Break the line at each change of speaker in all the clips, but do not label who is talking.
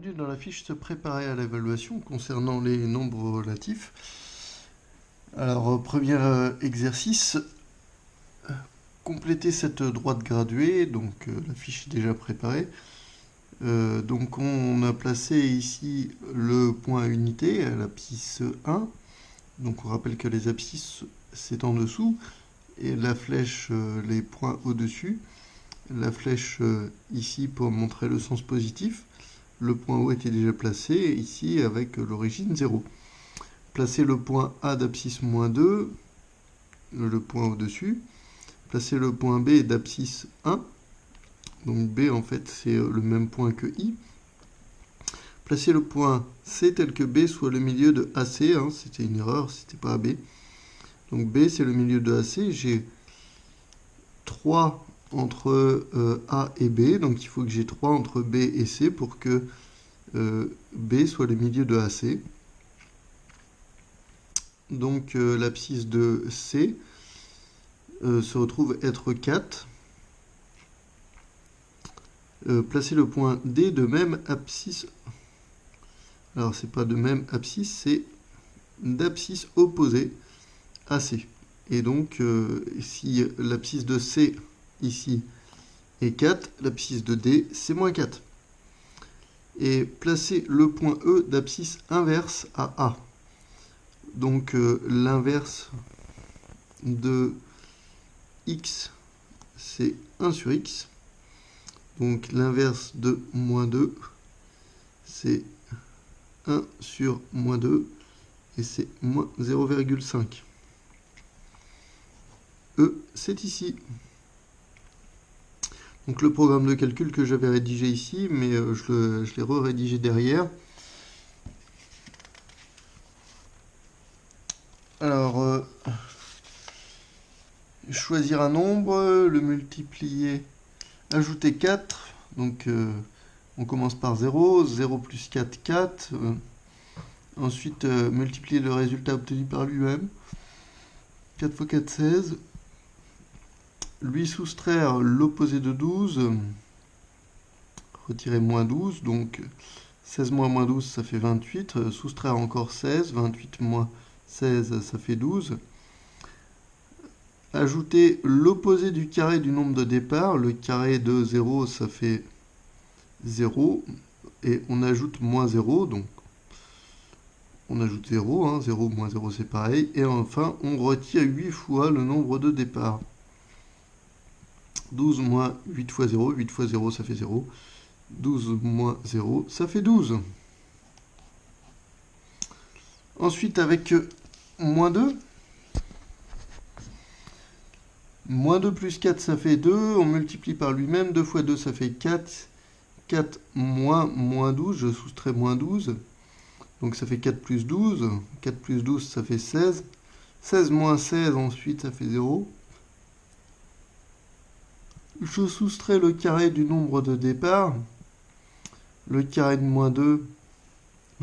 Bienvenue dans la fiche se préparer à l'évaluation concernant les nombres relatifs. Alors, premier exercice, compléter cette droite graduée, donc la fiche est déjà préparée. Donc on a placé ici le point unité à l'abscisse 1. Donc on rappelle que les abscisses c'est en dessous et la flèche, les points au-dessus. La flèche ici pour montrer le sens positif. Le point O était déjà placé ici avec l'origine 0. Placez le point A d'abscisse moins 2, le point au-dessus. Placez le point B d'abscisse 1. Donc B en fait c'est le même point que I. Placez le point C tel que B soit le milieu de AC. C'était une erreur, c'était pas AB. Donc B c'est le milieu de AC. J'ai 3 entre A et B. Donc il faut que j'ai 3 entre B et C pour que B soit le milieu de AC. Donc l'abscisse de C se retrouve être 4. Placez le point D de même abscisse. Alors c'est pas de même abscisse, c'est d'abscisse opposée à C. Et donc si l'abscisse de C ici est 4, l'abscisse de D c'est moins 4. Et placez le point E d'abscisse inverse à A. Donc l'inverse de x, c'est 1 sur x. Donc l'inverse de moins 2, c'est 1 sur moins 2, et c'est moins 0,5. E, c'est ici. Donc le programme de calcul que j'avais rédigé ici, mais je l'ai re-rédigé derrière. Alors, choisir un nombre, le multiplier, ajouter 4. Donc on commence par 0, 0 plus 4, 4. Ensuite, multiplier le résultat obtenu par lui-même. 4 fois 4, 16. Lui soustraire l'opposé de 12. Retirer moins 12. Donc 16 moins moins 12, ça fait 28. Soustraire encore 16. 28 moins 16, ça fait 12. Ajouter l'opposé du carré du nombre de départ. Le carré de 0, ça fait 0. Et on ajoute moins 0. Donc on ajoute 0. 0 moins 0, c'est pareil. Et enfin, on retire 8 fois le nombre de départ. 12 moins 8 fois 0. 8 fois 0, ça fait 0. 12 moins 0, ça fait 12. Ensuite, avec moins 2. Moins 2 plus 4, ça fait 2. On multiplie par lui-même. 2 fois 2, ça fait 4. 4 moins moins 12, je soustrais moins 12. Donc ça fait 4 plus 12. 4 plus 12, ça fait 16. 16 moins 16, ensuite, ça fait 0. Je soustrais le carré du nombre de départ. Le carré de moins 2,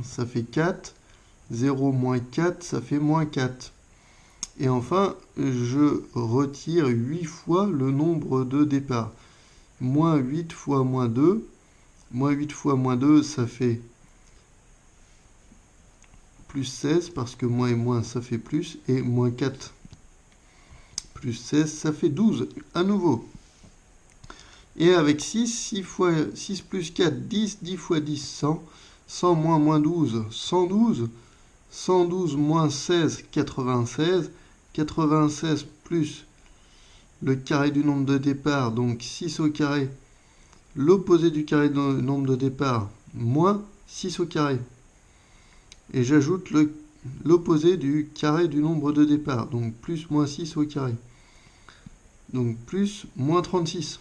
ça fait 4. 0 moins 4, ça fait moins 4. Et enfin, je retire 8 fois le nombre de départ. Moins 8 fois moins 2. Moins 8 fois moins 2, ça fait plus 16, parce que moins et moins, ça fait plus. Et moins 4 plus 16, ça fait 12, à nouveau. Et avec 6, 6 fois 6 plus 4, 10, 10 fois 10, 100. 100 moins moins 12, 112. 112 moins 16, 96. 96 plus le carré du nombre de départ, donc 6 au carré. L'opposé du carré du nombre de départ, moins 6 au carré. Et j'ajoute l'opposé du carré du nombre de départ, donc plus moins 6 au carré. Donc plus moins 36.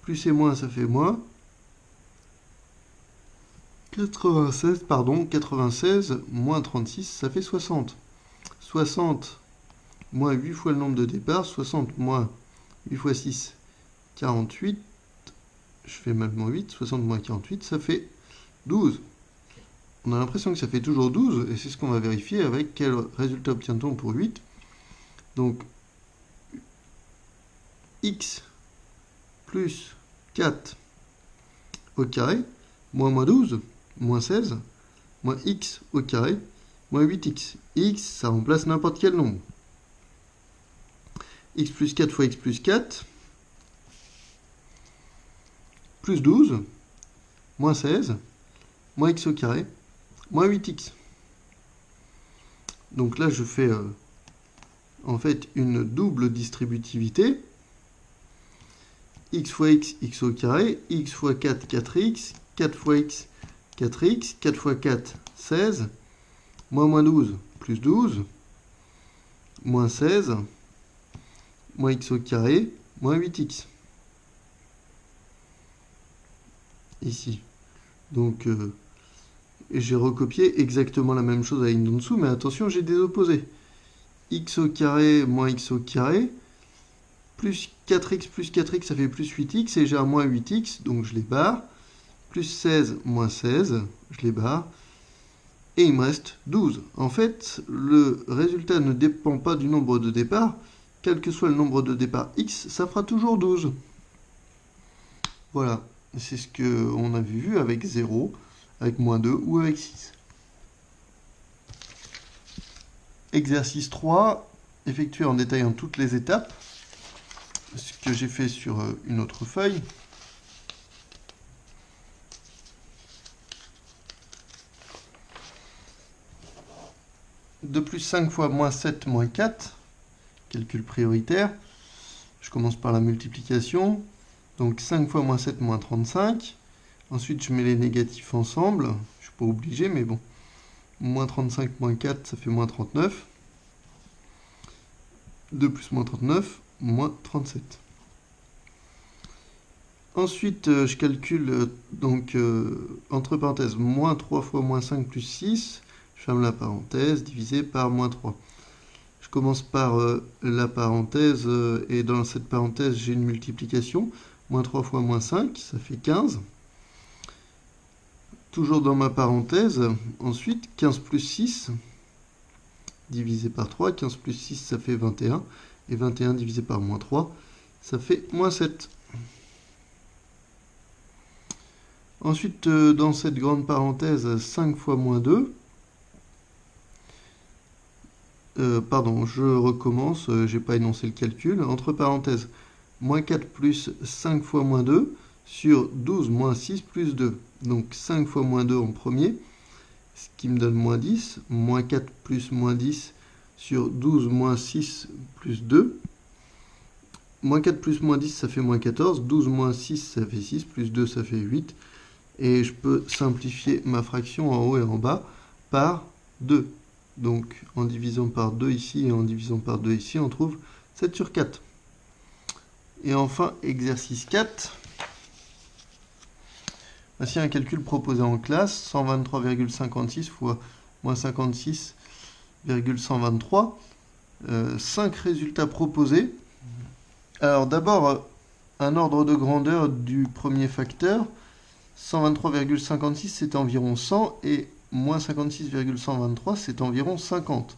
Plus et moins, ça fait moins. 96 moins 36, ça fait 60. 60 moins 8 fois le nombre de départ. 60 moins 8 fois 6, 48. Je fais mal moins 8. 60 moins 48, ça fait 12. On a l'impression que ça fait toujours 12, et c'est ce qu'on va vérifier avec quel résultat obtient-on pour 8. Donc, x plus 4 au carré, moins 12, moins 16, moins x au carré, moins 8x. X, ça remplace n'importe quel nombre. X plus 4 fois x plus 4, plus 12, moins 16, moins x au carré, moins 8x. Donc là, je fais en fait une double distributivité. X fois x, x au carré, x fois 4, 4x, 4 fois x, 4x, 4 fois 4, 16, moins 12, plus 12, moins 16, moins x au carré, moins 8x. Ici. Donc, j'ai recopié exactement la même chose à la ligne d'en dessous, mais attention, j'ai des opposés. X au carré moins x au carré, plus 4x, ça fait plus 8x, et j'ai un moins 8x, donc je les barre. Plus 16, moins 16, je les barre. Et il me reste 12. En fait, le résultat ne dépend pas du nombre de départ. Quel que soit le nombre de départ x, ça fera toujours 12. Voilà, c'est ce qu'on avait vu avec 0, avec moins 2 ou avec 6. Exercice 3, effectué en détaillant toutes les étapes, ce que j'ai fait sur une autre feuille. De plus 5 fois moins 7 moins 4, calcul prioritaire. Je commence par la multiplication. Donc 5 fois moins 7 moins 35. Ensuite, je mets les négatifs ensemble. Je ne suis pas obligé, mais bon. Moins 35 moins 4, ça fait moins 39. 2 plus moins 39, moins 37. Ensuite, je calcule, donc, entre parenthèses, moins 3 fois moins 5 plus 6. Je ferme la parenthèse, divisé par moins 3. Je commence par la parenthèse, et dans cette parenthèse, j'ai une multiplication. Moins 3 fois moins 5, ça fait 15. Toujours dans ma parenthèse, ensuite, 15 plus 6, divisé par 3. 15 plus 6, ça fait 21. Et 21 divisé par moins 3, ça fait moins 7. Ensuite, dans cette grande parenthèse, 5 fois moins 2. Pardon, je recommence, j'ai pas énoncé le calcul. Entre parenthèses, moins 4 plus 5 fois moins 2 sur 12 moins 6 plus 2. Donc 5 fois moins 2 en premier, ce qui me donne moins 10. Moins 4 plus moins 10 sur 12 moins 6 plus 2. Moins 4 plus moins 10, ça fait moins 14. 12 moins 6, ça fait 6. Plus 2, ça fait 8. Et je peux simplifier ma fraction en haut et en bas par 2. Donc, en divisant par 2 ici et en divisant par 2 ici, on trouve 7 sur 4. Et enfin, exercice 4. Voici un calcul proposé en classe. 123,56 fois moins 56,123. 5 résultats proposés. Alors, d'abord, un ordre de grandeur du premier facteur. 123,56, c'est environ 100. Et moins 56,123, c'est environ 50.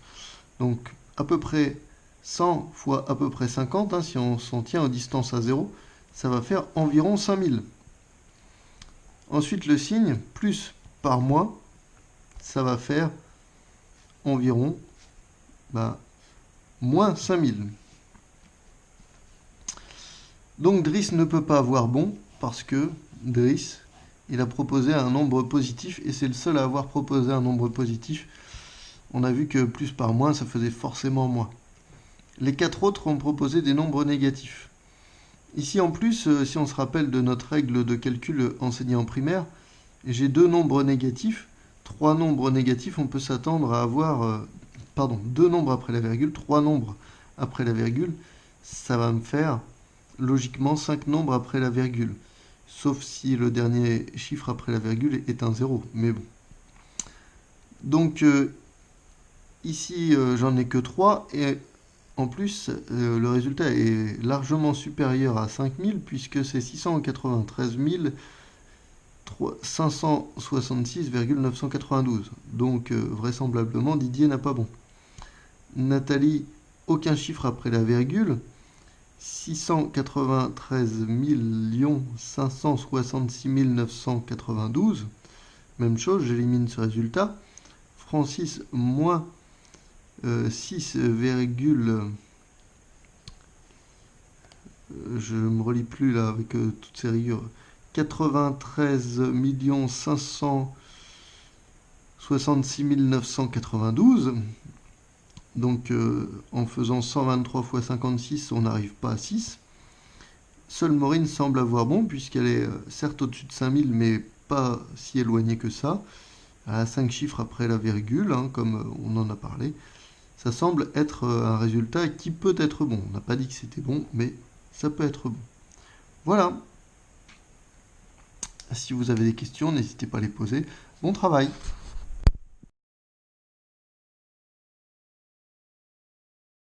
Donc, à peu près 100 fois à peu près 50, si on s'en tient aux distances à 0, ça va faire environ 5000. Ensuite, le signe, plus par moins, ça va faire environ moins 5000. Donc, Driss ne peut pas avoir bon, parce que Driss, il a proposé un nombre positif, et c'est le seul à avoir proposé un nombre positif. On a vu que plus par moins, ça faisait forcément moins. Les 4 autres ont proposé des nombres négatifs. Ici, en plus, si on se rappelle de notre règle de calcul enseignée en primaire, j'ai 2 nombres négatifs. 3 nombres négatifs, on peut s'attendre à avoir... 2 nombres après la virgule, 3 nombres après la virgule. Ça va me faire, logiquement, 5 nombres après la virgule. Sauf si le dernier chiffre après la virgule est un 0. Mais bon. Donc, ici, j'en ai que 3. Et en plus, le résultat est largement supérieur à 5000 puisque c'est 693 566,992. Donc, vraisemblablement, Didier n'a pas bon. Nathalie, aucun chiffre après la virgule. 693 566 992. Même chose, j'élimine ce résultat. Francis, moins 6, je me relis plus là avec toutes ces rayures. 93 566 992. Donc en faisant 123 fois 56, on n'arrive pas à 6. Seule Maureen semble avoir bon, puisqu'elle est certes au-dessus de 5000, mais pas si éloignée que ça. Elle a 5 chiffres après la virgule, hein, comme on en a parlé. Ça semble être un résultat qui peut être bon. On n'a pas dit que c'était bon, mais ça peut être bon. Voilà. Si vous avez des questions, n'hésitez pas à les poser. Bon travail!